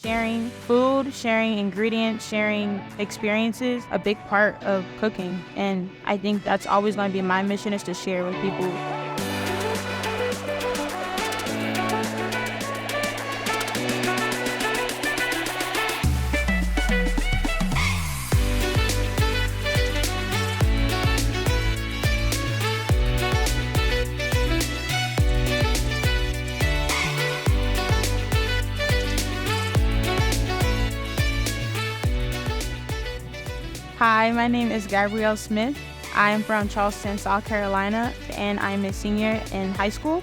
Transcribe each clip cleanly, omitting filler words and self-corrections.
sharing food, sharing ingredients, sharing experiences, a big part of cooking. And I think that's always going to be my mission, is to share with people. Hi, my name is Gabrielle Smith. I am from Charleston, South Carolina, and I'm a senior in high school.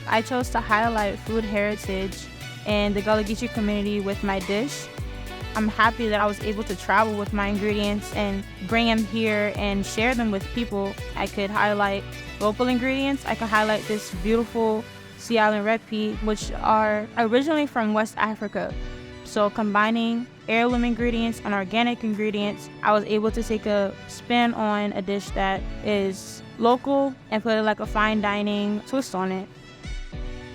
I chose to highlight food heritage and the Gullah Geechee community with my dish. I'm happy that I was able to travel with my ingredients and bring them here and share them with people. I could highlight local ingredients. I could highlight this beautiful sea island red pea, which are originally from West Africa. So combining heirloom ingredients and organic ingredients, I was able to take a spin on a dish that is local and put like a fine dining twist on it.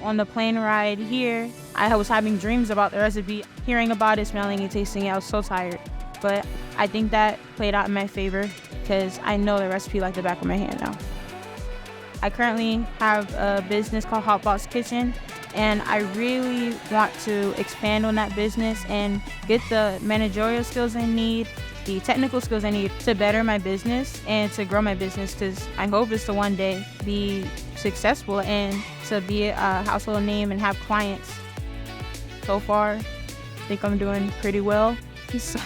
On the plane ride here, I was having dreams about the recipe. Hearing about it, smelling and tasting it, I was so tired. But I think that played out in my favor because I know the recipe like the back of my hand now. I currently have a business called Hot Box Kitchen, and I really want to expand on that business and get the managerial skills I need, the technical skills I need to better my business and to grow my business, because I hope is to one day be successful and to be a household name and have clients. So far, I think I'm doing pretty well. So